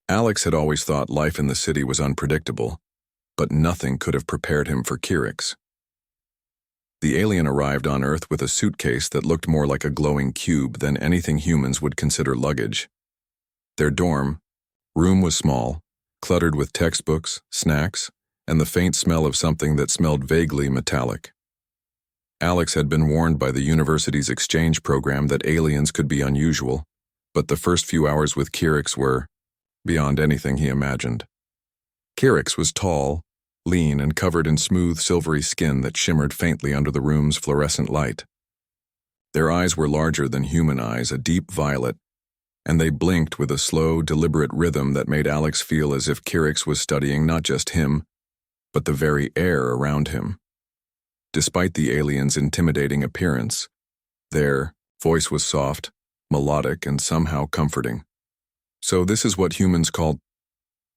Alex had always thought life in the city was unpredictable, but nothing could have prepared him for Kyrix. The alien arrived on Earth with a suitcase that looked more like a glowing cube than anything humans would consider luggage. Their dorm room was small, cluttered with textbooks, snacks, and the faint smell of something that smelled vaguely metallic. Alex had been warned by the university's exchange program that aliens could be unusual, but the first few hours with Kyrix were beyond anything he imagined. Kyrix was tall, lean, and covered in smooth, silvery skin that shimmered faintly under the room's fluorescent light. Their eyes were larger than human eyes, a deep violet, and they blinked with a slow, deliberate rhythm that made Alex feel as if Kyrix was studying not just him, but the very air around him. Despite the alien's intimidating appearance, their voice was soft, melodic, and somehow comforting. "So this is what humans call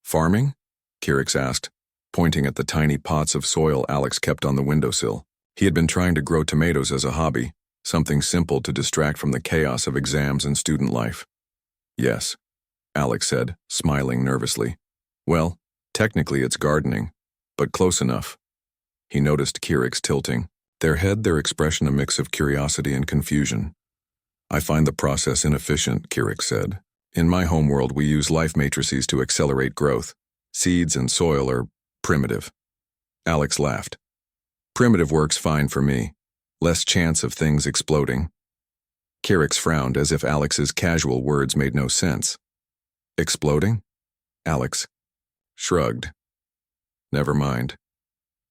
farming?" Kyrix asked, pointing at the tiny pots of soil Alex kept on the windowsill. He had been trying to grow tomatoes as a hobby, something simple to distract from the chaos of exams and student life. "Yes," Alex said, smiling nervously. "Well, technically it's gardening, but close enough." He noticed Kyrix tilting, their expression a mix of curiosity and confusion. "I find the process inefficient," Kyrix said. "In my homeworld we use life matrices to accelerate growth. Seeds and soil are primitive." Alex laughed. "Primitive works fine for me. Less chance of things exploding." Kyrix frowned as if Alex's casual words made no sense. "Exploding?" Alex shrugged. Never mind.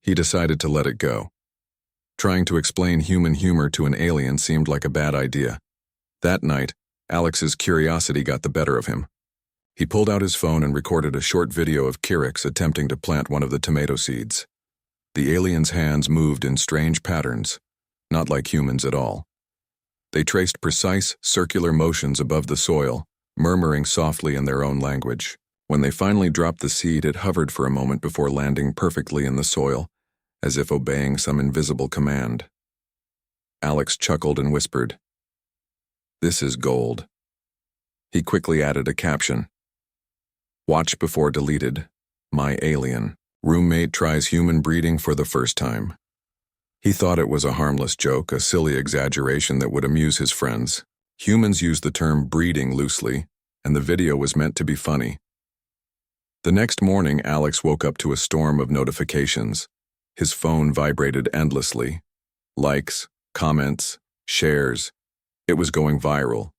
He decided to let it go. Trying to explain human humor to an alien seemed like a bad idea. That night, Alex's curiosity got the better of him. He pulled out his phone and recorded a short video of Kyrix attempting to plant one of the tomato seeds. The alien's hands moved in strange patterns, not like humans at all. They traced precise, circular motions above the soil, murmuring softly in their own language. When they finally dropped the seed, it hovered for a moment before landing perfectly in the soil, as if obeying some invisible command. Alex chuckled and whispered, "This is gold." He quickly added a caption. "Watch before deleted. My alien. Roommate tries human breeding for the first time." He thought it was a harmless joke, a silly exaggeration that would amuse his friends. Humans use the term breeding loosely, and the video was meant to be funny. The next morning, Alex woke up to a storm of notifications. His phone vibrated endlessly. Likes, comments, shares. It was going viral.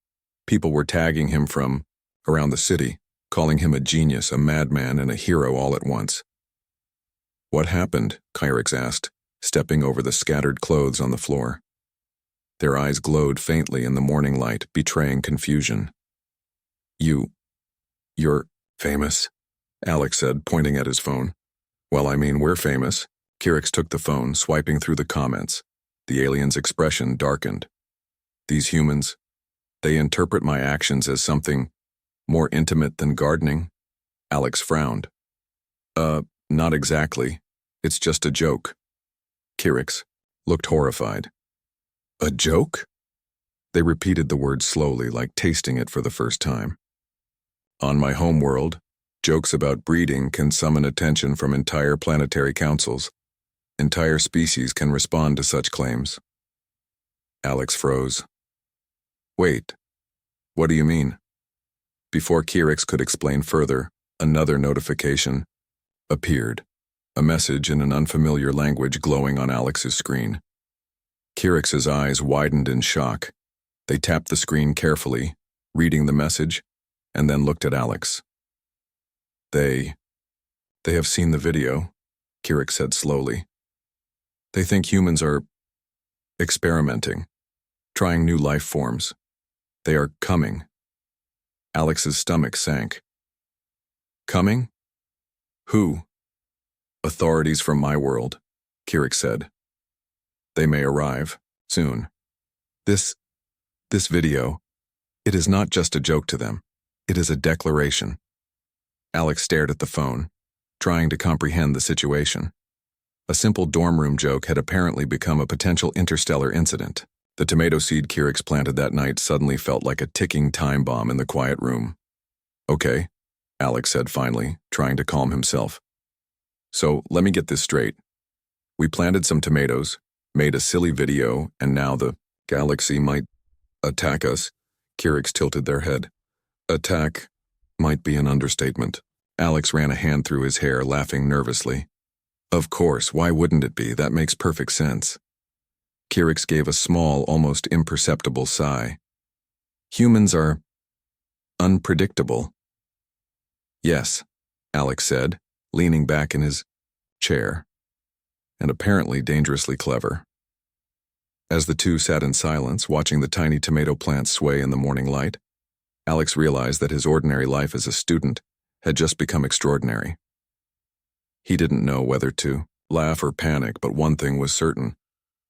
People were tagging him from around the city, calling him a genius, a madman, and a hero all at once. "What happened?" Kyrix asked, stepping over the scattered clothes on the floor. Their eyes glowed faintly in the morning light, betraying confusion. You're famous," Alex said, pointing at his phone. "Well, I mean, we're famous." Kyrix took the phone, swiping through the comments. The alien's expression darkened. "These humans, they interpret my actions as something more intimate than gardening?" Alex frowned. Not exactly. It's just a joke." Kyrix looked horrified. "A joke?" They repeated the word slowly, like tasting it for the first time. "On my homeworld, jokes about breeding can summon attention from entire planetary councils. Entire species can respond to such claims." Alex froze. "Wait, what do you mean?" Before Kyrix could explain further, another notification appeared, a message in an unfamiliar language glowing on Alex's screen. Kyrix's eyes widened in shock. They tapped the screen carefully, reading the message, and then looked at Alex. They have seen the video," Kyrix said slowly. "They think humans are experimenting, trying new life forms. They are coming." Alex's stomach sank. "Coming? Who?" "Authorities from my world," Kyrix said. "They may arrive soon. This video, it is not just a joke to them. It is a declaration." Alex stared at the phone, trying to comprehend the situation. A simple dorm room joke had apparently become a potential interstellar incident. The tomato seed Kyrix planted that night suddenly felt like a ticking time bomb in the quiet room. "Okay, Alex said finally, trying to calm himself. So, let me get this straight. We planted some tomatoes, made a silly video, and now the galaxy might attack us. Kirix tilted their head. Attack might be an understatement. Alex ran a hand through his hair, laughing nervously. Of course, why wouldn't it be? That makes perfect sense. Kirix gave a small, almost imperceptible sigh. Humans are unpredictable. Yes, Alex said, leaning back in his chair, and apparently dangerously clever. As the two sat in silence, watching the tiny tomato plants sway in the morning light, Alex realized that his ordinary life as a student had just become extraordinary. He didn't know whether to laugh or panic, but one thing was certain.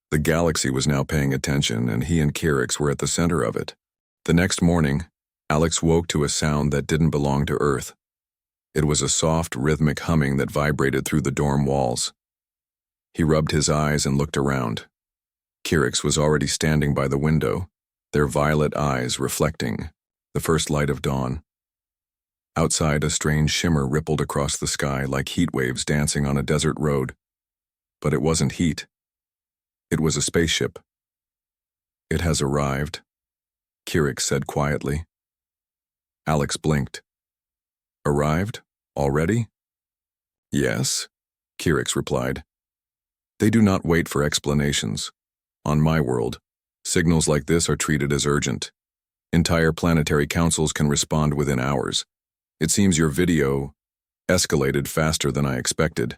The galaxy was now paying attention, and he and Kirix were at the center of it. The next morning, Alex woke to a sound that didn't belong to Earth. It was a soft, rhythmic humming that vibrated through the dorm walls. He rubbed his eyes and looked around. Kirix was already standing by the window, their violet eyes reflecting the first light of dawn. Outside, a strange shimmer rippled across the sky like heat waves dancing on a desert road. But it wasn't heat. It was a spaceship. It has arrived, Kirix said quietly. Alex blinked. Arrived? Already? Yes, Kirix replied. They do not wait for explanations. On my world, signals like this are treated as urgent. Entire planetary councils can respond within hours. It seems your video escalated faster than I expected.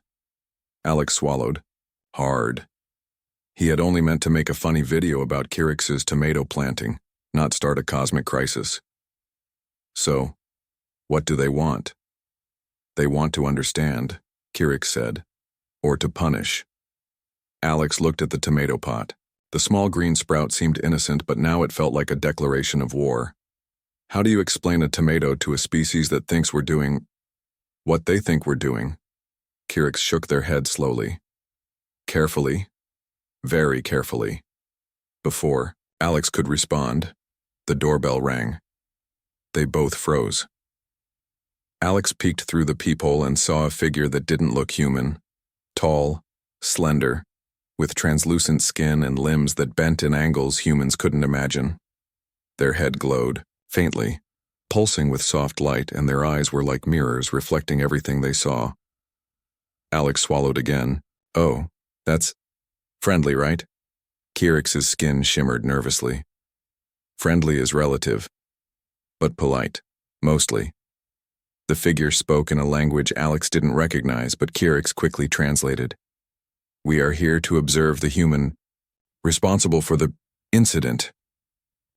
Alex swallowed. Hard. He had only meant to make a funny video about Kirix's tomato planting, not start a cosmic crisis. So, what do they want? They want to understand, Kirix said, or to punish. Alex looked at the tomato pot. The small green sprout seemed innocent, but now it felt like a declaration of war. How do you explain a tomato to a species that thinks we're doing what they think we're doing? Kirix shook their head slowly. Carefully. Very carefully. Before Alex could respond, the doorbell rang. They both froze. Alex peeked through the peephole and saw a figure that didn't look human. Tall, slender, with translucent skin and limbs that bent in angles humans couldn't imagine. Their head glowed, faintly, pulsing with soft light, and their eyes were like mirrors reflecting everything they saw. Alex swallowed again. Oh, that's friendly, right? Kirix's skin shimmered nervously. Friendly is relative, but polite, mostly. The figure spoke in a language Alex didn't recognize, but Kirix quickly translated. We are here to observe the human responsible for the incident.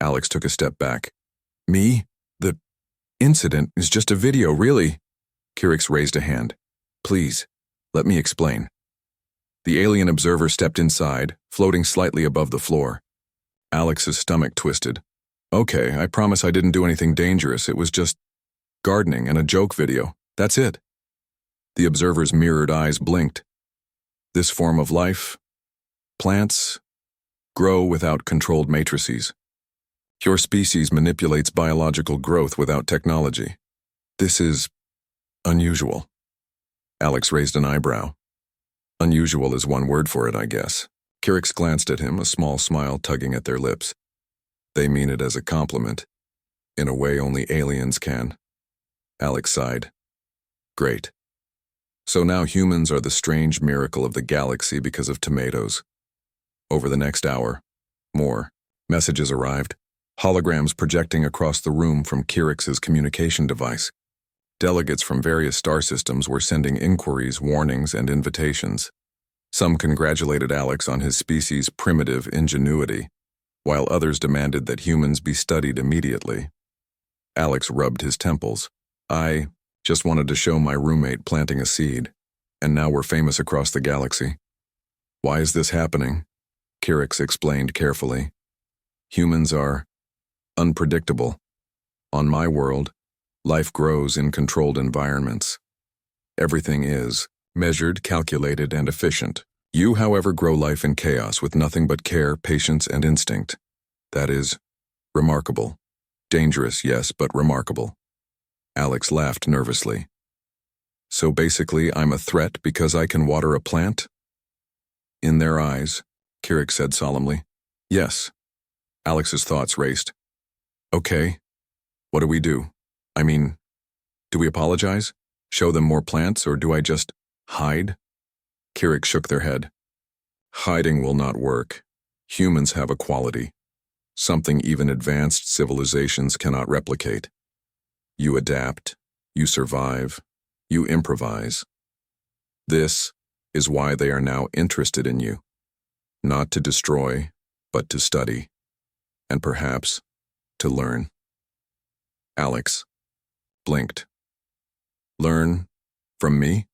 Alex took a step back. Me? The incident is just a video, really? Kirix raised a hand. Please, let me explain. The alien observer stepped inside, floating slightly above the floor. Alex's stomach twisted. Okay, I promise I didn't do anything dangerous. It was just gardening and a joke video. That's it. The observer's mirrored eyes blinked. This form of life, plants, grow without controlled matrices. Your species manipulates biological growth without technology. This is unusual. Alex raised an eyebrow. Unusual is one word for it, I guess. Kirix glanced at him, a small smile tugging at their lips. They mean it as a compliment, in a way only aliens can. Alex sighed. Great. So now humans are the strange miracle of the galaxy because of tomatoes. Over the next hour, more messages arrived, holograms projecting across the room from Kirix's communication device. Delegates from various star systems were sending inquiries, warnings, and invitations. Some congratulated Alex on his species' primitive ingenuity, while others demanded that humans be studied immediately. Alex rubbed his temples. I just wanted to show my roommate planting a seed, and now we're famous across the galaxy. Why is this happening? Kirix explained carefully. Humans are unpredictable. On my world, life grows in controlled environments. Everything is measured, calculated, and efficient. You, however, grow life in chaos with nothing but care, patience, and instinct. That is remarkable. Dangerous, yes, but remarkable. Alex laughed nervously. So basically, I'm a threat because I can water a plant? In their eyes, Kirik said solemnly. Yes. Alex's thoughts raced. Okay. What do we do? I mean, do we apologize? Show them more plants, or do I just hide? Kirik shook their head. Hiding will not work. Humans have a quality, something even advanced civilizations cannot replicate. You adapt, you survive, you improvise. This is why they are now interested in you. Not to destroy, but to study, and perhaps to learn. Alex blinked. Learn from me?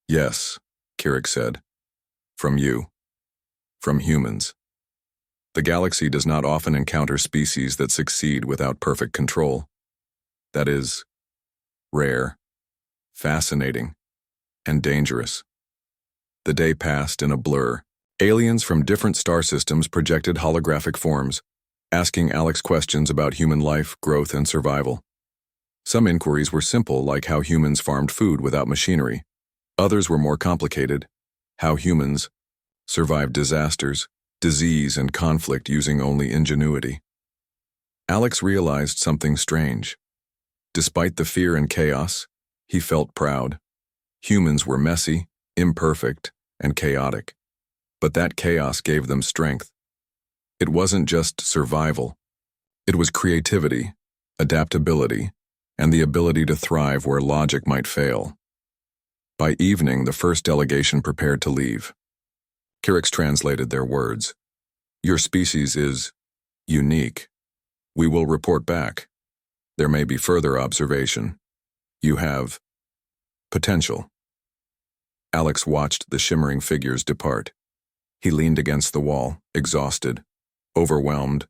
Yes, Kirik said. From you. From humans. The galaxy does not often encounter species that succeed without perfect control. That is rare, fascinating, and dangerous. The day passed in a blur. Aliens from different star systems projected holographic forms, asking Alex questions about human life, growth, and survival. Some inquiries were simple, like how humans farmed food without machinery. Others were more complicated, how humans survived disasters, disease, and conflict using only ingenuity. Alex realized something strange. Despite the fear and chaos, he felt proud. Humans were messy, imperfect, and chaotic. But that chaos gave them strength. It wasn't just survival. It was creativity, adaptability, and the ability to thrive where logic might fail. By evening, the first delegation prepared to leave. Kirik translated their words. Your species is unique. We will report back. There may be further observation. You have potential. Alex watched the shimmering figures depart. He leaned against the wall, exhausted, overwhelmed,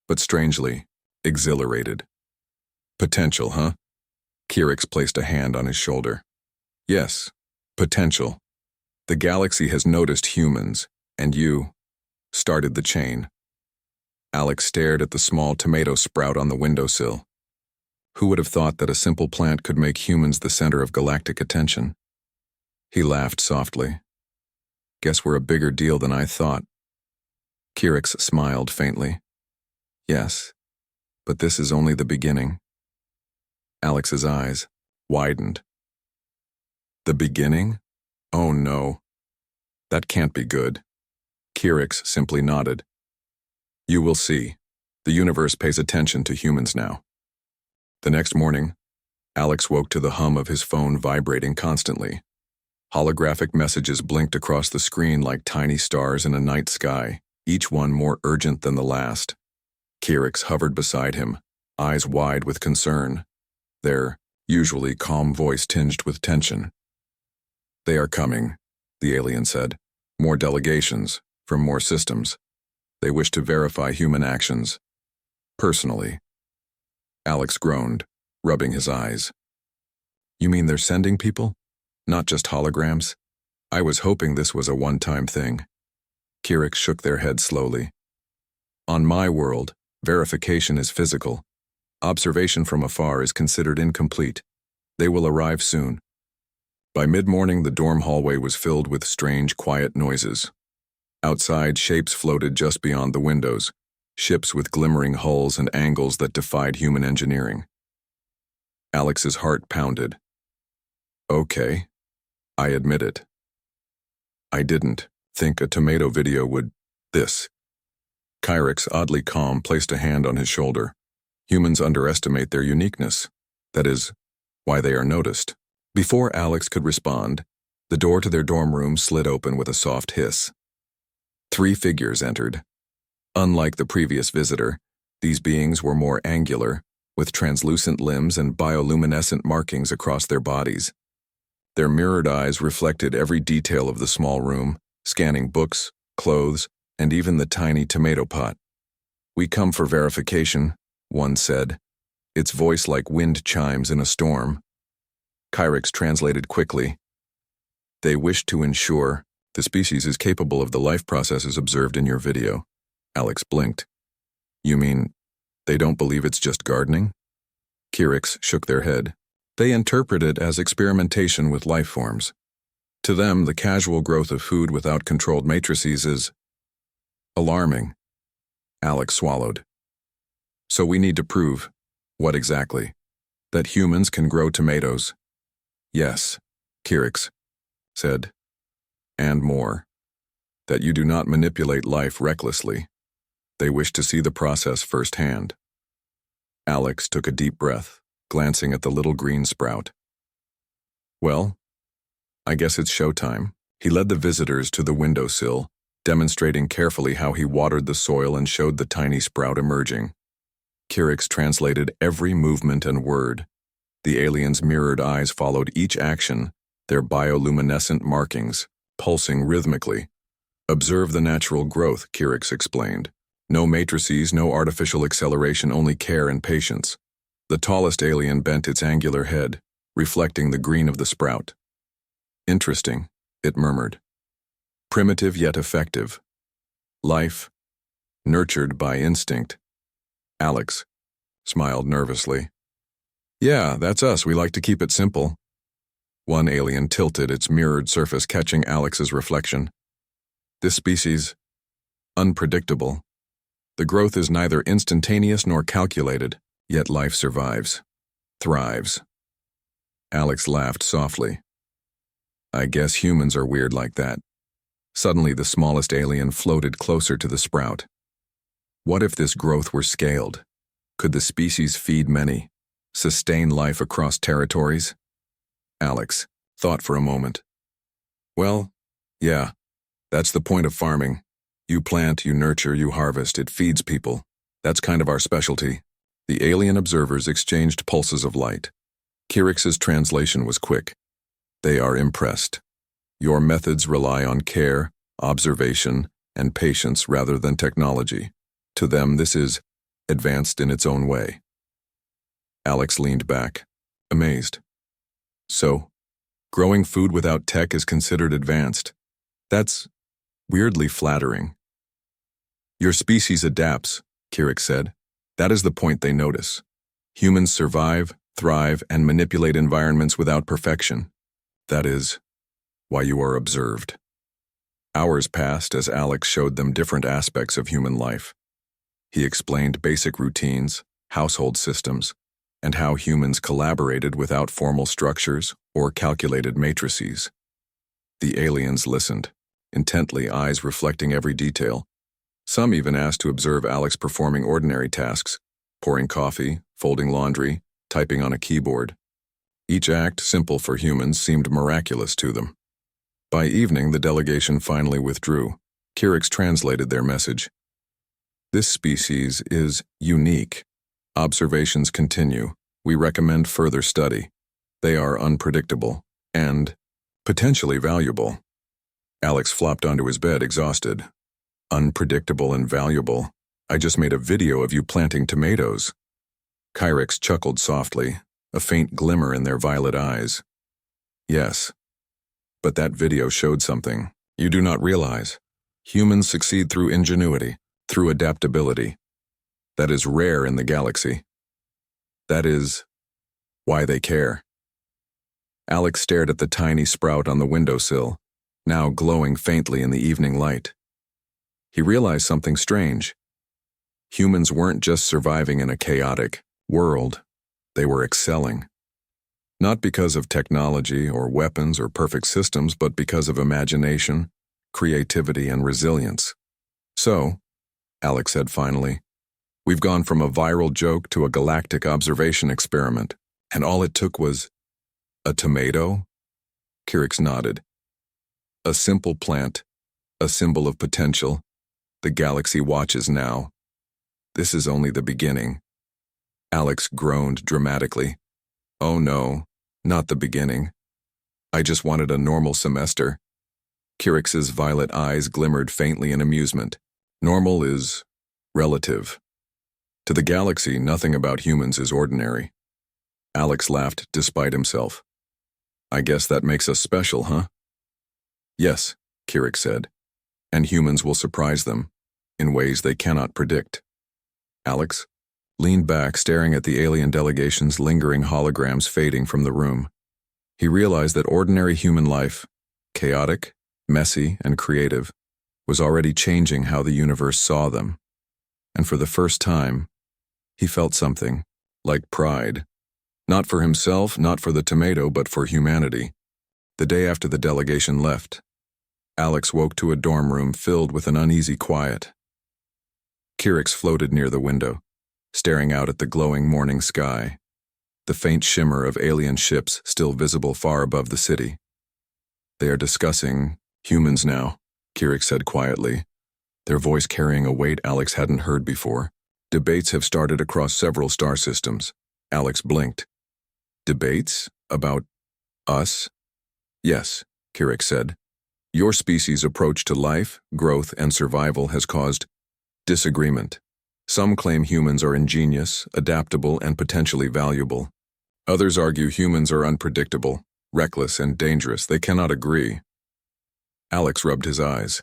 but strangely exhilarated. Potential, huh? Kirik placed a hand on his shoulder. Yes, potential. The galaxy has noticed humans, and you started the chain. Alex stared at the small tomato sprout on the windowsill. Who would have thought that a simple plant could make humans the center of galactic attention? He laughed softly. Guess we're a bigger deal than I thought. Kirik smiled faintly. Yes, but this is only the beginning. Alex's eyes widened. The beginning? Oh no. That can't be good. Kirik simply nodded. You will see. The universe pays attention to humans now. The next morning, Alex woke to the hum of his phone vibrating constantly. Holographic messages blinked across the screen like tiny stars in a night sky, each one more urgent than the last. Kirik hovered beside him, eyes wide with concern, their usually calm voice tinged with tension. They are coming, the alien said. More delegations, from more systems. They wish to verify human actions. Personally. Alex groaned, rubbing his eyes. You mean they're sending people? Not just holograms? I was hoping this was a one-time thing. Kirik shook their head slowly. On my world, verification is physical. Observation from afar is considered incomplete. They will arrive soon. By mid-morning, the dorm hallway was filled with strange, quiet noises. Outside, shapes floated just beyond the windows, ships with glimmering hulls and angles that defied human engineering. Alex's heart pounded. Okay, I admit it. I didn't think a tomato video would this. Kirik, oddly calm, placed a hand on his shoulder. Humans underestimate their uniqueness. That is, why they are noticed. Before Alex could respond, the door to their dorm room slid open with a soft hiss. 3 figures entered. Unlike the previous visitor, these beings were more angular, with translucent limbs and bioluminescent markings across their bodies. Their mirrored eyes reflected every detail of the small room, scanning books, clothes, and even the tiny tomato pot. We come for verification, one said, its voice like wind chimes in a storm. Kirik translated quickly. They wish to ensure the species is capable of the life processes observed in your video. Alex blinked. You mean, they don't believe it's just gardening? Kirix shook their head. They interpret it as experimentation with life forms. To them, the casual growth of food without controlled matrices is alarming. Alex swallowed. So we need to prove, what exactly? That humans can grow tomatoes. Yes, Kirix said. And more. That you do not manipulate life recklessly. They wish to see the process firsthand. Alex took a deep breath, glancing at the little green sprout. Well, I guess it's showtime. He led the visitors to the windowsill, demonstrating carefully how he watered the soil and showed the tiny sprout emerging. Kirix translated every movement and word. The aliens' mirrored eyes followed each action, their bioluminescent markings, pulsing rhythmically. Observe the natural growth, Kirix explained. No matrices, no artificial acceleration, only care and patience. The tallest alien bent its angular head, reflecting the green of the sprout. Interesting, it murmured. Primitive yet effective. Life, nurtured by instinct. Alex smiled nervously. Yeah, that's us. We like to keep it simple. One alien tilted its mirrored surface, catching Alex's reflection. This species, unpredictable. The growth is neither instantaneous nor calculated, yet life survives, thrives. Alex laughed softly. I guess humans are weird like that. Suddenly, the smallest alien floated closer to the sprout. What if this growth were scaled? Could the species feed many, sustain life across territories? Alex thought for a moment. Well, yeah, that's the point of farming. You plant, you nurture, you harvest, it feeds people. That's kind of our specialty. The alien observers exchanged pulses of light. Kirix's translation was quick. They are impressed. Your methods rely on care, observation, and patience rather than technology. To them, this is advanced in its own way. Alex leaned back, amazed. So, growing food without tech is considered advanced. That's weirdly flattering. Your species adapts, Kirix said. That is the point they notice. Humans survive, thrive, and manipulate environments without perfection. That is why you are observed. Hours passed as Alex showed them different aspects of human life. He explained basic routines, household systems, and how humans collaborated without formal structures or calculated matrices. The aliens listened, intently, eyes reflecting every detail. Some even asked to observe Alex performing ordinary tasks, pouring coffee, folding laundry, typing on a keyboard. Each act, simple for humans, seemed miraculous to them. By evening, the delegation finally withdrew. Kirix translated their message. This species is unique. Observations continue. We recommend further study. They are unpredictable and potentially valuable. Alex flopped onto his bed, exhausted. Unpredictable and valuable. I just made a video of you planting tomatoes. Kirix chuckled softly, a faint glimmer in their violet eyes. Yes, but that video showed something you do not realize. Humans succeed through ingenuity, through adaptability. That is rare in the galaxy. That is why they care. Alex stared at the tiny sprout on the windowsill, now glowing faintly in the evening light. He realized something strange. Humans weren't just surviving in a chaotic world, they were excelling. Not because of technology or weapons or perfect systems, but because of imagination, creativity, and resilience. So, Alex said finally, we've gone from a viral joke to a galactic observation experiment, and all it took was a tomato? Kirix nodded. A simple plant, a symbol of potential. The galaxy watches now. This is only the beginning. Alex groaned dramatically. Oh no, not the beginning. I just wanted a normal semester. Kirix's violet eyes glimmered faintly in amusement. Normal is relative. To the galaxy, nothing about humans is ordinary. Alex laughed despite himself. I guess that makes us special, huh? Yes, Kirix said. And humans will surprise them in ways they cannot predict. Alex, leaned back, staring at the alien delegation's lingering holograms fading from the room. He realized that ordinary human life, chaotic, messy, and creative, was already changing how the universe saw them. And for the first time, he felt something, like pride. Not for himself, not for the tomato, but for humanity. The day after the delegation left, Alex woke to a dorm room filled with an uneasy quiet. Kirix floated near the window, staring out at the glowing morning sky, the faint shimmer of alien ships still visible far above the city. "They are discussing humans now," Kirix said quietly, their voice carrying a weight Alex hadn't heard before. "Debates have started across several star systems." Alex blinked. "Debates? About us?" "Yes," Kirix said. "Your species' approach to life, growth, and survival has caused disagreement. Some claim humans are ingenious, adaptable, and potentially valuable. Others argue humans are unpredictable, reckless, and dangerous. They cannot agree." Alex rubbed his eyes.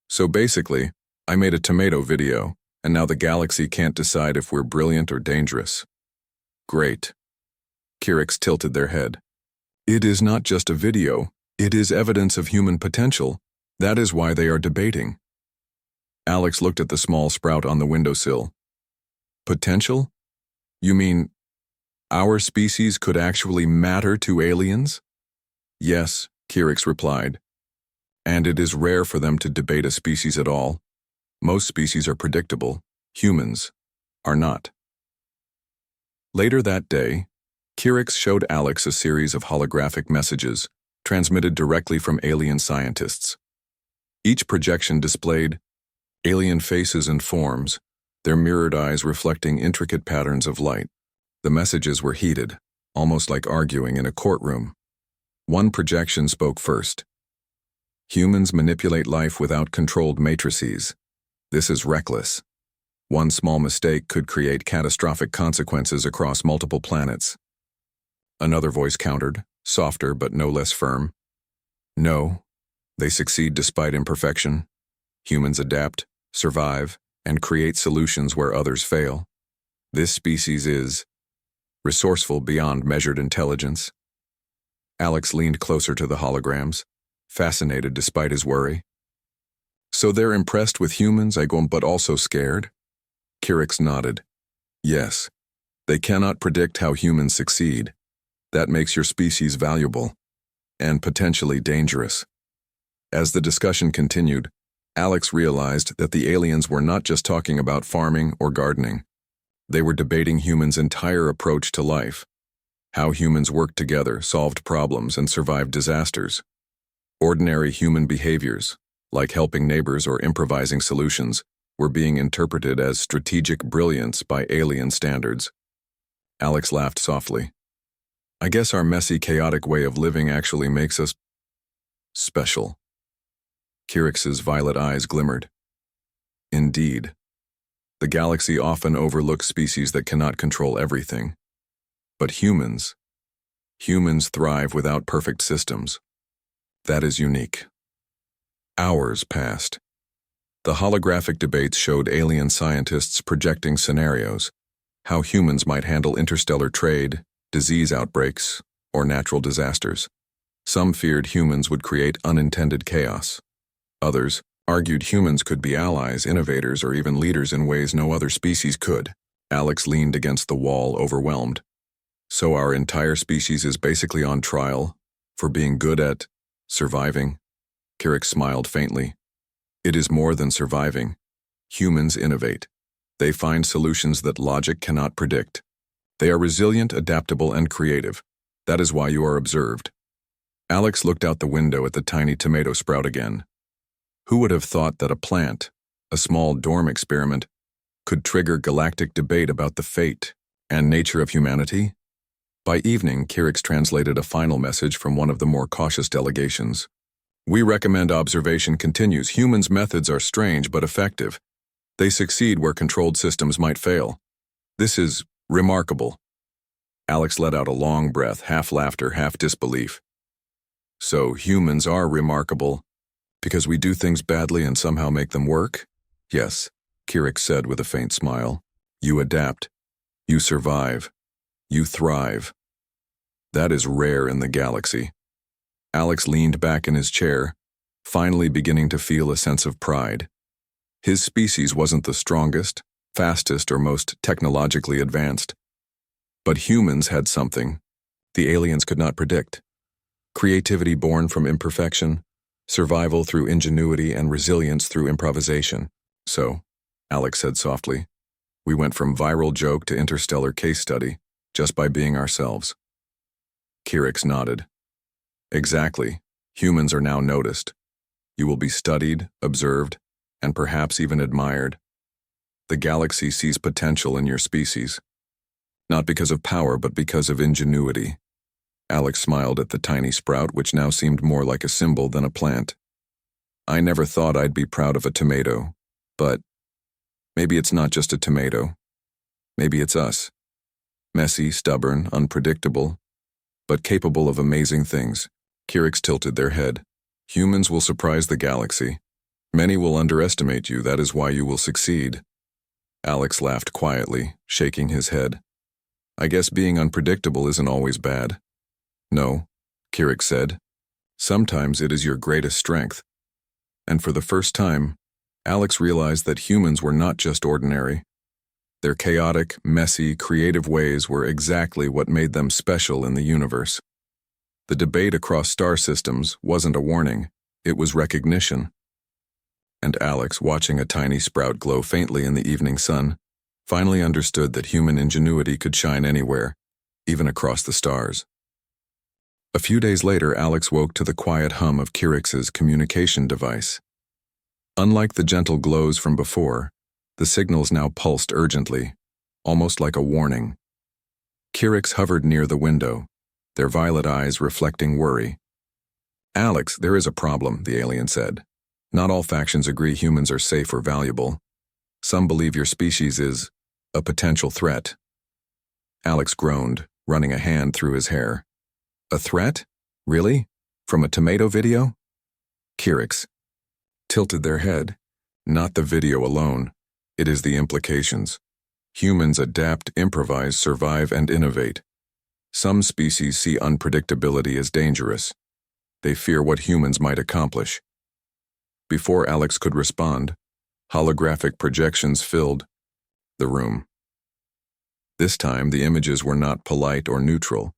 "So basically, I made a tomato video, and now the galaxy can't decide if we're brilliant or dangerous." "Great." Kirix tilted their head. "It is not just a video, it is evidence of human potential. That is why they are debating." Alex looked at the small sprout on the windowsill. "Potential? You mean our species could actually matter to aliens?" "Yes," Kirix replied. "And it is rare for them to debate a species at all. Most species are predictable. Humans are not." Later that day, Kirix showed Alex a series of holographic messages transmitted directly from alien scientists. Each projection displayed alien faces and forms, their mirrored eyes reflecting intricate patterns of light. The messages were heated, almost like arguing in a courtroom. One projection spoke first. "Humans manipulate life without controlled matrices. This is reckless. One small mistake could create catastrophic consequences across multiple planets." Another voice countered, softer but no less firm. "No, they succeed despite imperfection. Humans adapt, survive, and create solutions where others fail. This species is resourceful beyond measured intelligence." Alex leaned closer to the holograms, fascinated despite his worry. "So they're impressed with humans, but also scared?" Kirix nodded. "Yes, they cannot predict how humans succeed. That makes your species valuable, and potentially dangerous." As the discussion continued, Alex realized that the aliens were not just talking about farming or gardening. They were debating humans' entire approach to life, how humans worked together, solved problems, and survived disasters. Ordinary human behaviors, like helping neighbors or improvising solutions, were being interpreted as strategic brilliance by alien standards. Alex laughed softly. "I guess our messy, chaotic way of living actually makes us special." Kirix's violet eyes glimmered. "Indeed. The galaxy often overlooks species that cannot control everything. But humans thrive without perfect systems. That is unique." Hours passed. The holographic debates showed alien scientists projecting scenarios, how humans might handle interstellar trade, disease outbreaks, or natural disasters. Some feared humans would create unintended chaos. Others argued humans could be allies, innovators, or even leaders in ways no other species could. Alex leaned against the wall, overwhelmed. "So our entire species is basically on trial for being good at surviving?" Kirix smiled faintly. "It is more than surviving. Humans innovate. They find solutions that logic cannot predict. They are resilient, adaptable, and creative. That is why you are observed." Alex looked out the window at the tiny tomato sprout again. Who would have thought that a plant, a small dorm experiment, could trigger galactic debate about the fate and nature of humanity? By evening, Kirix translated a final message from one of the more cautious delegations. "We recommend observation continues. Humans' methods are strange but effective. They succeed where controlled systems might fail. This is remarkable." Alex let out a long breath, half laughter, half disbelief. "So humans are remarkable because we do things badly and somehow make them work?" "Yes," Kirix said with a faint smile. You adapt. You survive. You thrive. That is rare in the galaxy. Alex leaned back in his chair, finally beginning to feel a sense of pride. His species wasn't the strongest, fastest, or most technologically advanced. But humans had something the aliens could not predict. Creativity born from imperfection, survival through ingenuity, and resilience through improvisation. So, Alex said softly, we went from viral joke to interstellar case study, just by being ourselves. Kirix nodded. Exactly. Humans are now noticed. You will be studied, observed, and perhaps even admired. The galaxy sees potential in your species. Not because of power, but because of ingenuity. Alex smiled at the tiny sprout, which now seemed more like a symbol than a plant. I never thought I'd be proud of a tomato, but maybe it's not just a tomato. Maybe it's us. Messy, stubborn, unpredictable, but capable of amazing things. Kirix tilted their head. Humans will surprise the galaxy. Many will underestimate you, that is why you will succeed. Alex laughed quietly, shaking his head. I guess being unpredictable isn't always bad. No, Kirix said. Sometimes it is your greatest strength. And for the first time, Alex realized that humans were not just ordinary. Their chaotic, messy, creative ways were exactly what made them special in the universe. The debate across star systems wasn't a warning, it was recognition. And Alex, watching a tiny sprout glow faintly in the evening sun, finally understood that human ingenuity could shine anywhere, even across the stars. A few days later, Alex woke to the quiet hum of Kirix's communication device. Unlike the gentle glows from before, the signals now pulsed urgently, almost like a warning. Kirix hovered near the window, their violet eyes reflecting worry. Alex, there is a problem, the alien said. Not all factions agree humans are safe or valuable. Some believe your species is a potential threat. Alex groaned, running a hand through his hair. A threat? Really? From a tomato video? Kirix tilted their head. Not the video alone. It is the implications. Humans adapt, improvise, survive, and innovate. Some species see unpredictability as dangerous. They fear what humans might accomplish. Before Alex could respond, holographic projections filled the room. This time, the images were not polite or neutral.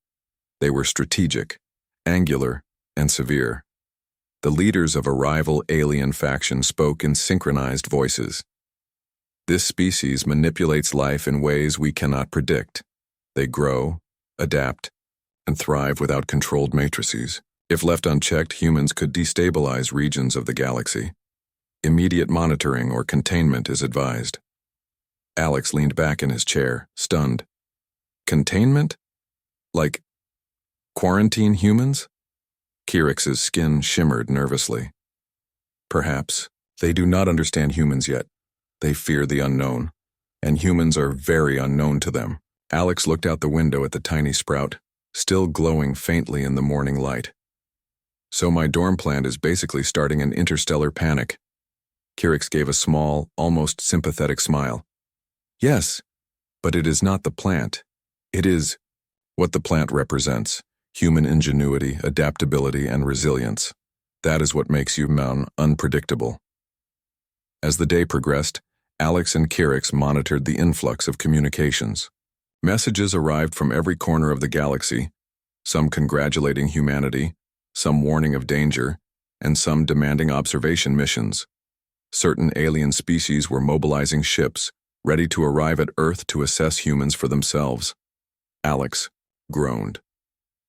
They were strategic, angular, and severe. The leaders of a rival alien faction spoke in synchronized voices. This species manipulates life in ways we cannot predict. They grow, adapt, and thrive without controlled matrices. If left unchecked, humans could destabilize regions of the galaxy. Immediate monitoring or containment is advised. Alex leaned back in his chair, stunned. Containment? Like quarantine humans? Kirix's skin shimmered nervously. Perhaps. They do not understand humans yet. They fear the unknown, and humans are very unknown to them. Alex looked out the window at the tiny sprout, still glowing faintly in the morning light. So my dorm plant is basically starting an interstellar panic. Kirix gave a small, almost sympathetic smile. Yes, but it is not the plant. It is what the plant represents. Human ingenuity, adaptability, and resilience. That is what makes you unpredictable. As the day progressed, Alex and Kirix monitored the influx of communications. Messages arrived from every corner of the galaxy, some congratulating humanity, some warning of danger, and some demanding observation missions. Certain alien species were mobilizing ships, ready to arrive at Earth to assess humans for themselves. Alex groaned.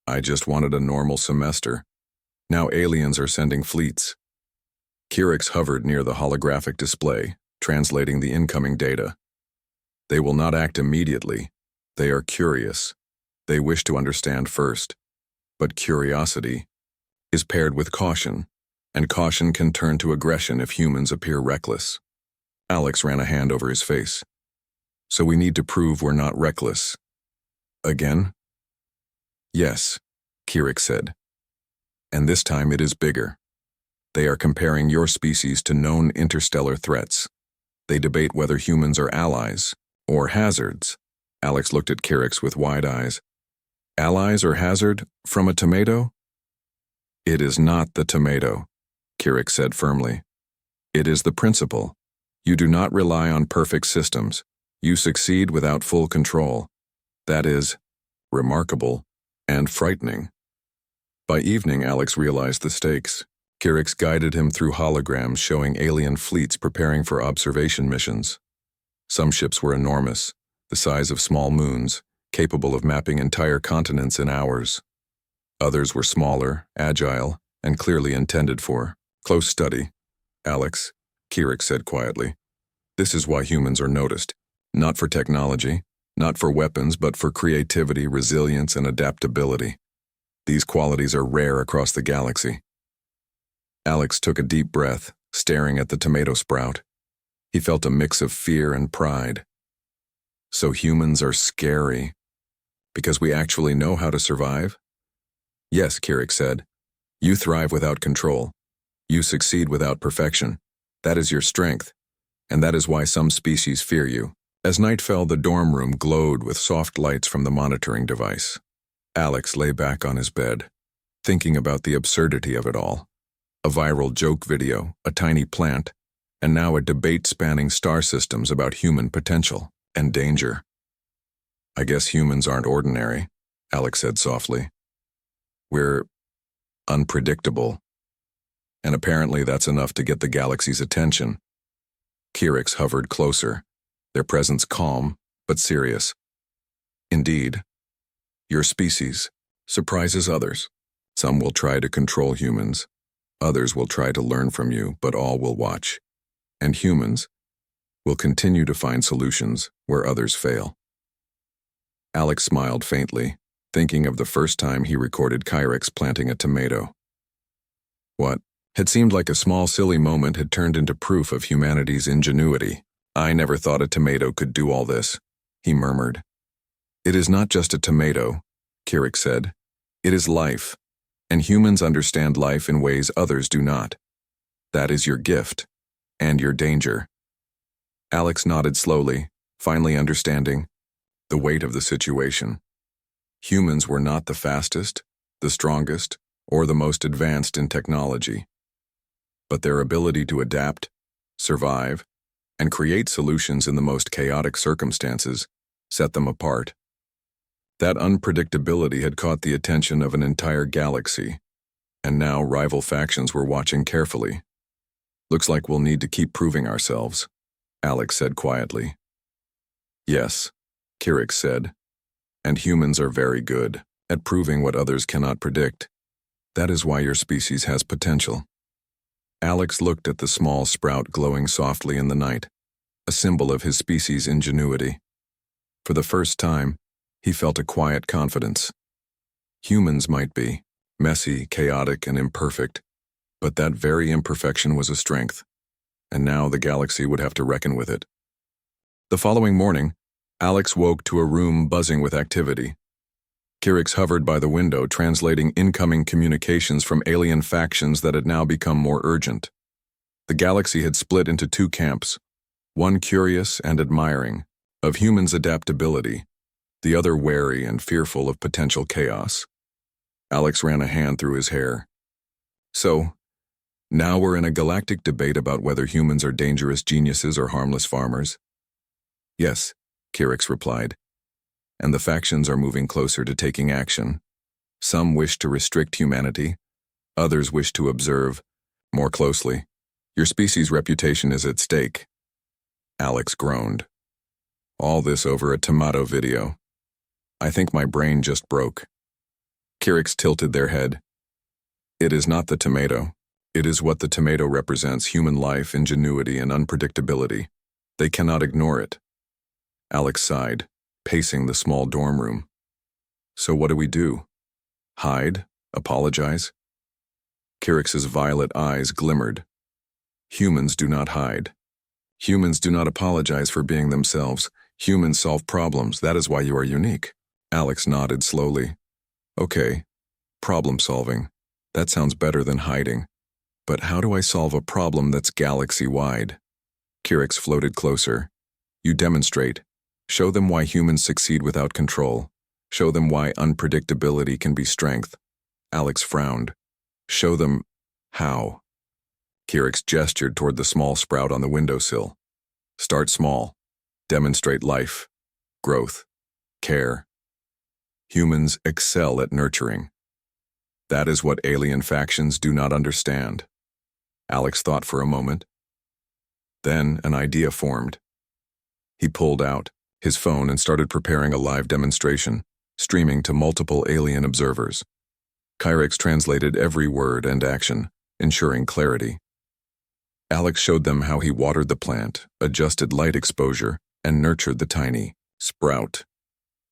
I just wanted a normal semester. Now aliens are sending fleets. Kirix hovered near the holographic display, translating the incoming data. They will not act immediately. They are curious. They wish to understand first. But curiosity is paired with caution, and caution can turn to aggression if humans appear reckless. Alex ran a hand over his face. So we need to prove we're not reckless. Again? Yes, Kirix said. And this time it is bigger. They are comparing your species to known interstellar threats. They debate whether humans are allies, Or hazards? Alex looked at Kirix with wide eyes. Allies or hazard from a tomato? It is not the tomato, Kirix said firmly. It is the principle. You do not rely on perfect systems. You succeed without full control. That is remarkable and frightening. By evening, Alex realized the stakes. Kirix guided him through holograms showing alien fleets preparing for observation missions. Some ships were enormous, the size of small moons, capable of mapping entire continents in hours. Others were smaller, agile, and clearly intended for close study. Alex, Kirix said quietly, this is why humans are noticed. Not for technology, not for weapons, but for creativity, resilience, and adaptability. These qualities are rare across the galaxy. Alex took a deep breath, staring at the tomato sprout. He felt a mix of fear and pride. So humans are scary. Because we actually know how to survive? Yes, Kirix said. You thrive without control. You succeed without perfection. That is your strength. And that is why some species fear you. As night fell, the dorm room glowed with soft lights from the monitoring device. Alex lay back on his bed, thinking about the absurdity of it all. A viral joke video, a tiny plant, and now a debate spanning star systems about human potential and danger. I guess humans aren't ordinary, Alex said softly. We're unpredictable. And apparently that's enough to get the galaxy's attention. Kirix hovered closer, their presence calm but serious. Indeed, your species surprises others. Some will try to control humans. Others will try to learn from you, but all will watch. And humans will continue to find solutions where others fail. Alex smiled faintly, thinking of the first time he recorded Kirix planting a tomato. What had seemed like a small silly moment had turned into proof of humanity's ingenuity. I never thought a tomato could do all this, he murmured. It is not just a tomato, Kirix said. It is life, and humans understand life in ways others do not. That is your gift, and your danger. Alex nodded slowly, finally understanding the weight of the situation. Humans were not the fastest, the strongest, or the most advanced in technology. But their ability to adapt, survive, and create solutions in the most chaotic circumstances set them apart. That unpredictability had caught the attention of an entire galaxy, and now rival factions were watching carefully. Looks like we'll need to keep proving ourselves, Alex said quietly. Yes, Kirix said, and humans are very good at proving what others cannot predict. That is why your species has potential. Alex looked at the small sprout glowing softly in the night, a symbol of his species' ingenuity. For the first time, he felt a quiet confidence. Humans might be messy, chaotic, and imperfect, but that very imperfection was a strength, and now the galaxy would have to reckon with it. The following morning, Alex woke to a room buzzing with activity. Kirix hovered by the window, translating incoming communications from alien factions that had now become more urgent. The galaxy had split into two camps, one curious and admiring of humans' adaptability, the other wary and fearful of potential chaos. Alex ran a hand through his hair. So, now we're in a galactic debate about whether humans are dangerous geniuses or harmless farmers? Yes, Kirix replied. And the factions are moving closer to taking action. Some wish to restrict humanity. Others wish to observe more closely. Your species' reputation is at stake. Alex groaned. All this over a tomato video. I think my brain just broke. Kirix tilted their head. It is not the tomato. It is what the tomato represents: human life, ingenuity, and unpredictability. They cannot ignore it. Alex sighed, pacing the small dorm room. So what do we do? Hide? Apologize? Kirix's violet eyes glimmered. Humans do not hide. Humans do not apologize for being themselves. Humans solve problems. That is why you are unique. Alex nodded slowly. Okay, problem solving. That sounds better than hiding. But how do I solve a problem that's galaxy-wide? Kirix floated closer. You demonstrate. Show them why humans succeed without control. Show them why unpredictability can be strength. Alex frowned. Show them how. Kirix gestured toward the small sprout on the windowsill. Start small. Demonstrate life, growth, care. Humans excel at nurturing. That is what alien factions do not understand. Alex thought for a moment. Then an idea formed. He pulled out his phone and started preparing a live demonstration, streaming to multiple alien observers. Kirix translated every word and action, ensuring clarity. Alex showed them how he watered the plant, adjusted light exposure, and nurtured the tiny sprout.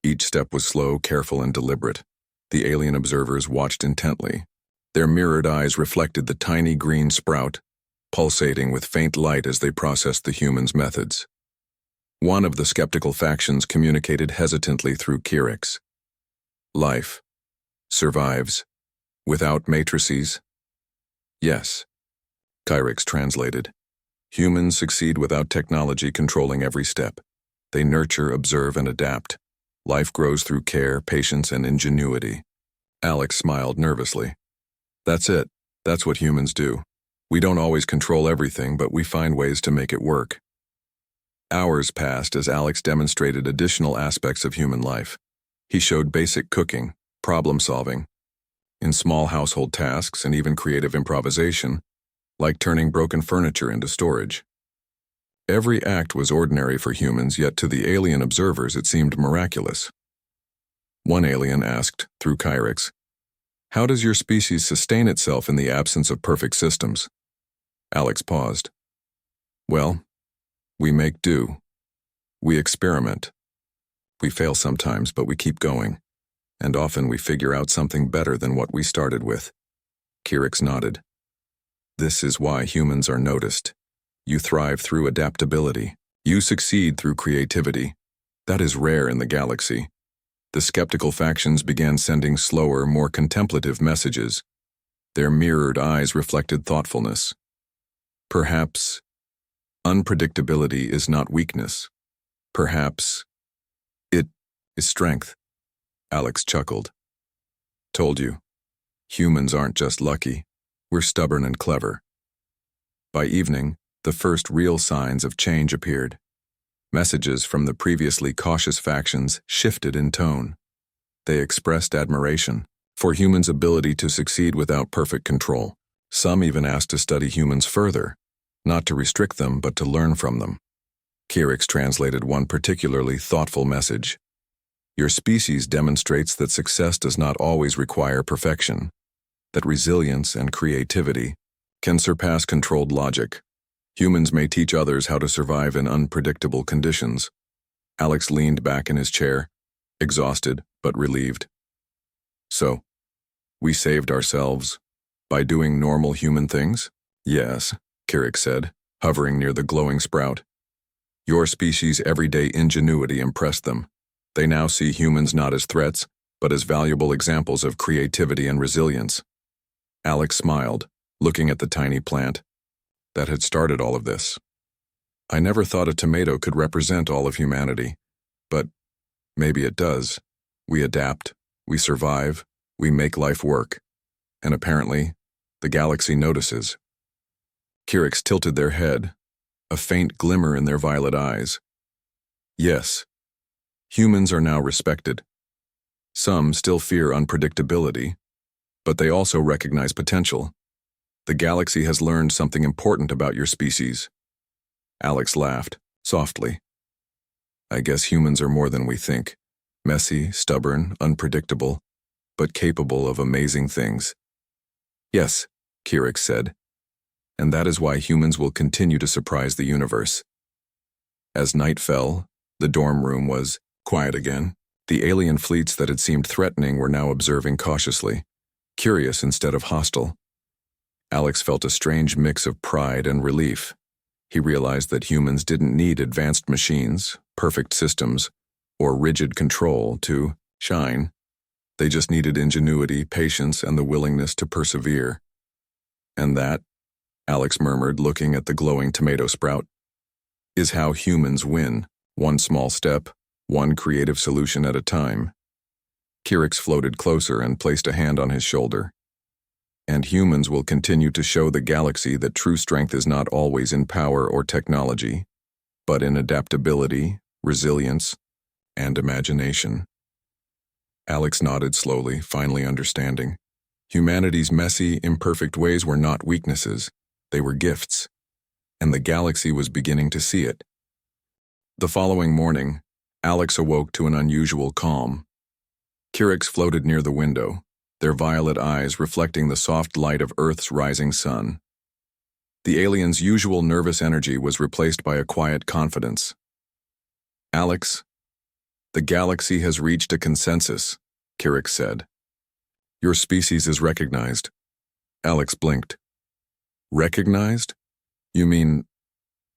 Each step was slow, careful, and deliberate. The alien observers watched intently. Their mirrored eyes reflected the tiny green sprout, pulsating with faint light as they processed the humans' methods. One of the skeptical factions communicated hesitantly through Kirix. Life survives without matrices? Yes, Kirix translated. Humans succeed without technology controlling every step. They nurture, observe, and adapt. Life grows through care, patience, and ingenuity. Alex smiled nervously. That's it. That's what humans do. We don't always control everything, but we find ways to make it work. Hours passed as Alex demonstrated additional aspects of human life. He showed basic cooking, problem-solving, in small household tasks, and even creative improvisation, like turning broken furniture into storage. Every act was ordinary for humans, yet to the alien observers it seemed miraculous. One alien asked, through Kirix, "How does your species sustain itself in the absence of perfect systems?" Alex paused. "Well, we make do. We experiment. We fail sometimes, but we keep going, and often we figure out something better than what we started with." Kirix nodded. "This is why humans are noticed. You thrive through adaptability. You succeed through creativity. That is rare in the galaxy." The skeptical factions began sending slower, more contemplative messages. Their mirrored eyes reflected thoughtfulness. Perhaps unpredictability is not weakness. Perhaps it is strength. Alex chuckled. "Told you. Humans aren't just lucky. We're stubborn and clever." By evening, the first real signs of change appeared. Messages from the previously cautious factions shifted in tone. They expressed admiration for humans' ability to succeed without perfect control. Some even asked to study humans further, not to restrict them but to learn from them. Kirix translated one particularly thoughtful message. "Your species demonstrates that success does not always require perfection, that resilience and creativity can surpass controlled logic. Humans may teach others how to survive in unpredictable conditions." Alex leaned back in his chair, exhausted but relieved. "So, we saved ourselves by doing normal human things?" "Yes," Kirix said, hovering near the glowing sprout. "Your species' everyday ingenuity impressed them. They now see humans not as threats, but as valuable examples of creativity and resilience." Alex smiled, looking at the tiny plant that had started all of this. "I never thought a tomato could represent all of humanity, but maybe it does. We adapt, we survive, we make life work, and apparently, the galaxy notices." Kirix tilted their head, a faint glimmer in their violet eyes. "Yes, humans are now respected. Some still fear unpredictability, but they also recognize potential. The galaxy has learned something important about your species." Alex laughed, softly. "I guess humans are more than we think. Messy, stubborn, unpredictable, but capable of amazing things." "Yes," Kirix said, "and that is why humans will continue to surprise the universe." As night fell, the dorm room was quiet again. The alien fleets that had seemed threatening were now observing cautiously, curious instead of hostile. Alex felt a strange mix of pride and relief. He realized that humans didn't need advanced machines, perfect systems, or rigid control to shine. They just needed ingenuity, patience, and the willingness to persevere. "And that," Alex murmured, looking at the glowing tomato sprout, "is how humans win, one small step, one creative solution at a time. Kirix floated closer and placed a hand on his shoulder. And humans will continue to show the galaxy that true strength is not always in power or technology, but in adaptability, resilience, and imagination. Alex nodded slowly, finally understanding. Humanity's messy, imperfect ways were not weaknesses, they were gifts, and the galaxy was beginning to see it. The following morning, Alex awoke to an unusual calm. Kirix floated near the window, their violet eyes reflecting the soft light of Earth's rising sun. The alien's usual nervous energy was replaced by a quiet confidence. Alex, the galaxy has reached a consensus, Kirix said. Your species is recognized. Alex blinked. Recognized? You mean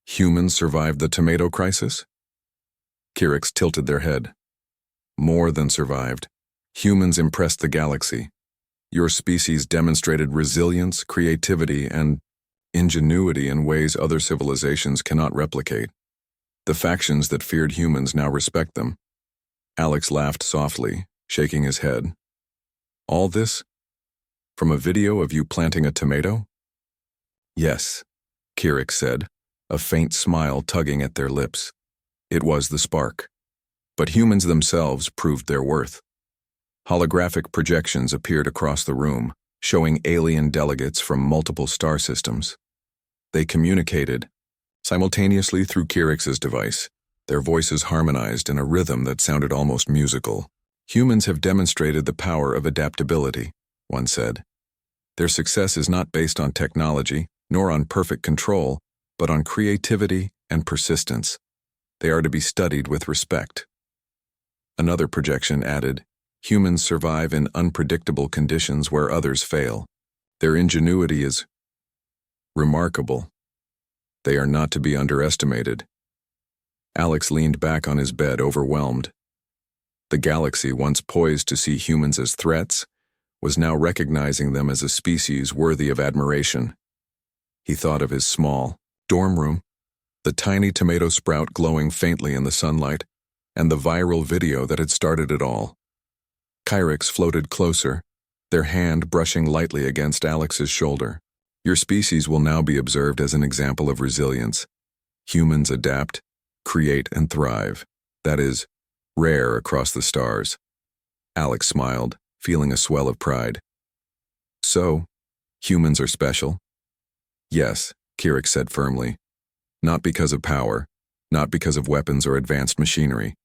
humans survived the tomato crisis? Kirix tilted their head. More than survived. Humans impressed the galaxy. Your species demonstrated resilience, creativity, and ingenuity in ways other civilizations cannot replicate. The factions that feared humans now respect them. Alex laughed softly, shaking his head. All this? From a video of you planting a tomato? Yes, Kirix said, a faint smile tugging at their lips. It was the spark. But humans themselves proved their worth. Holographic projections appeared across the room, showing alien delegates from multiple star systems. They communicated, simultaneously through Kirix's device, their voices harmonized in a rhythm that sounded almost musical. Humans have demonstrated the power of adaptability, one said. Their success is not based on technology, nor on perfect control, but on creativity and persistence. They are to be studied with respect. Another projection added, humans survive in unpredictable conditions where others fail. Their ingenuity is remarkable. They are not to be underestimated. Alex leaned back on his bed, overwhelmed. The galaxy, once poised to see humans as threats, was now recognizing them as a species worthy of admiration. He thought of his small dorm room, the tiny tomato sprout glowing faintly in the sunlight, and the viral video that had started it all. Kirix floated closer, their hand brushing lightly against Alex's shoulder. Your species will now be observed as an example of resilience. Humans adapt, create, and thrive. That is, rare across the stars. Alex smiled, feeling a swell of pride. So, humans are special? Yes, Kirix said firmly. Not because of power, not because of weapons or advanced machinery.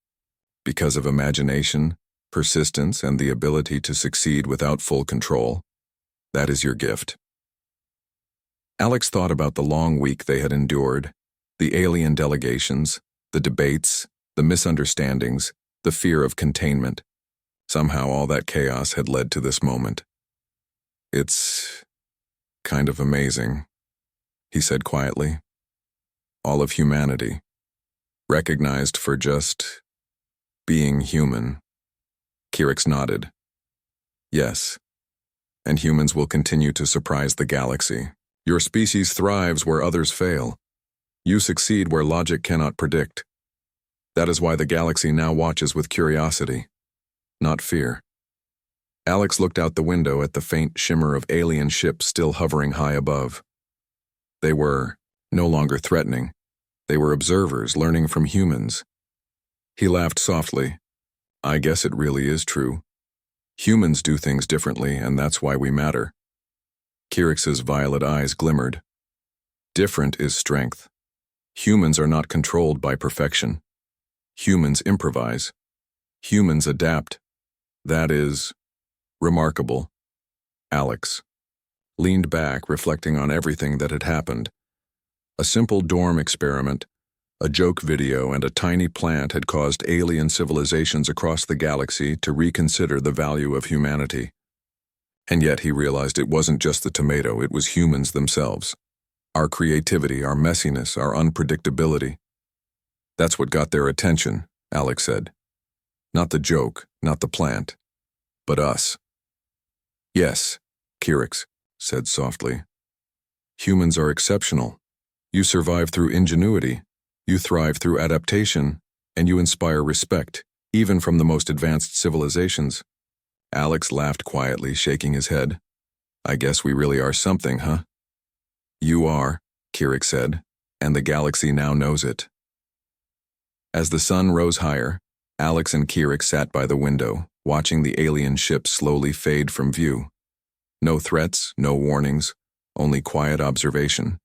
Because of imagination, persistence, and the ability to succeed without full control. That is your gift. Alex thought about the long week they had endured, the alien delegations, the debates, the misunderstandings, the fear of containment. Somehow all that chaos had led to this moment. It's kind of amazing, he said quietly. All of humanity, recognized for just being human. Kirix nodded. Yes, and humans will continue to surprise the galaxy. Your species thrives where others fail. You succeed where logic cannot predict. That is why the galaxy now watches with curiosity, not fear. Alex looked out the window at the faint shimmer of alien ships still hovering high above. They were no longer threatening. They were observers learning from humans. He laughed softly. I guess it really is true. Humans do things differently, and that's why we matter. Kirix's violet eyes glimmered. Different is strength. Humans are not controlled by perfection. Humans improvise. Humans adapt. That is remarkable. Alex leaned back, reflecting on everything that had happened. A simple dorm experiment, a joke video, and a tiny plant had caused alien civilizations across the galaxy to reconsider the value of humanity. And yet he realized it wasn't just the tomato, it was humans themselves. Our creativity, our messiness, our unpredictability. That's what got their attention, Alex said. Not the joke, not the plant, but us. Yes, Kirix said softly. Humans are exceptional. You survive through ingenuity. You thrive through adaptation. And you inspire respect, even from the most advanced civilizations. Alex laughed quietly, shaking his head. I guess we really are something, huh? You are, Kirik said, and the galaxy now knows it. As the sun rose higher, Alex and Kirik sat by the window, watching the alien ship slowly fade from view. No threats, no warnings, only quiet observation.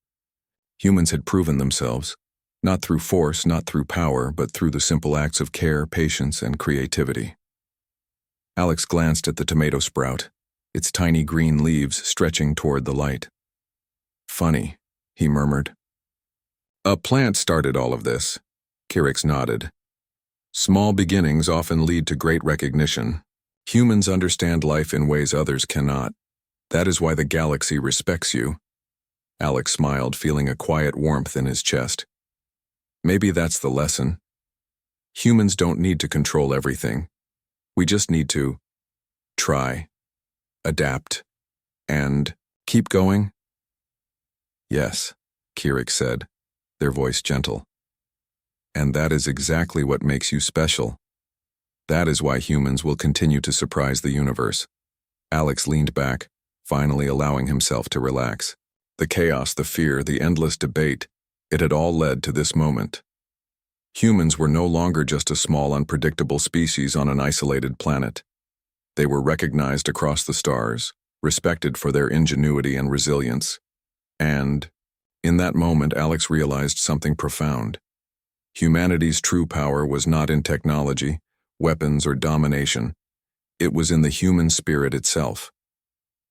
Humans had proven themselves, not through force, not through power, but through the simple acts of care, patience, and creativity. Alex glanced at the tomato sprout, its tiny green leaves stretching toward the light. Funny, he murmured. A plant started all of this. Kirik nodded. Small beginnings often lead to great recognition. Humans understand life in ways others cannot. That is why the galaxy respects you. Alex smiled, feeling a quiet warmth in his chest. Maybe that's the lesson. Humans don't need to control everything. We just need to try, adapt, and keep going. Yes, Kirik said, their voice gentle. And that is exactly what makes you special. That is why humans will continue to surprise the universe. Alex leaned back, finally allowing himself to relax. The chaos, the fear, the endless debate, it had all led to this moment. Humans were no longer just a small, unpredictable species on an isolated planet. They were recognized across the stars, respected for their ingenuity and resilience. And, in that moment, Alex realized something profound. Humanity's true power was not in technology, weapons, or domination. It was in the human spirit itself.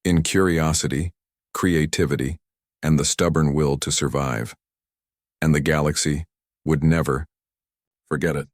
In curiosity, creativity, and the stubborn will to survive. And the galaxy would never forget it.